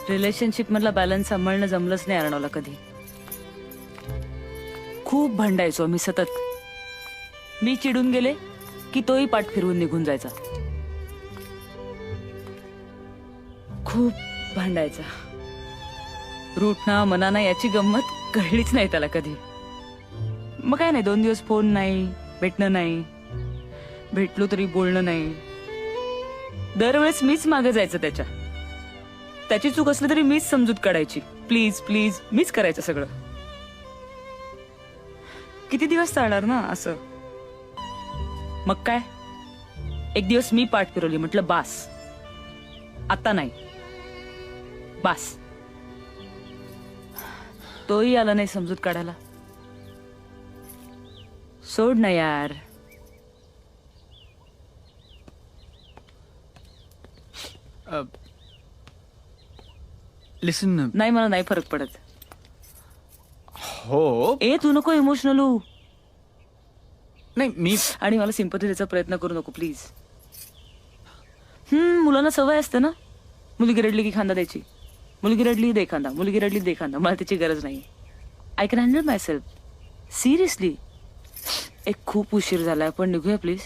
Relationship मधला balance सांभाळणं जमलंच नाही अर्णवला कधी. खूप भांडायचो मी सतत. मी चिडून गेले की तोही पाठ फिरवून निघून जायचा. खूप भांडायचा. रूठना मनाना याची गंमत कळलीच नाही त्याला कधी. मग काय नाही, 2 दिवस फोन नाही, भेटणं नाही, भेटलो तरी बोलणं नाही. दरवेळेस मीच मागे जायचं त्याच्या. त्याची चूक असली तरी मीच समजूत काढायची. प्लीज प्लीज मीच करायचं सगळं. किती दिवस चालणार ना असं. मग काय, एक दिवस मी पाठ फिरवली. म्हटलं बास, आता नाही, बास. तोही आला नाही समजूत काढायला. सोड ना यार. लिसन. नाही, मला नाही फरक पडत. हो. तू नको इमोशनल होऊ. नाही मी. आणि मला सिंपती द्यायचा प्रयत्न करू नको प्लीज. मुलांना सवय असते ना, मुलगी रडली की खांदा द्यायची. मुलगी रडली दे खांदा, मुलगी रडली दे खांदा. मला त्याची गरज नाही. I can handle my self. Seriously. खूप उशीर झालाय, पण निघूया प्लीज.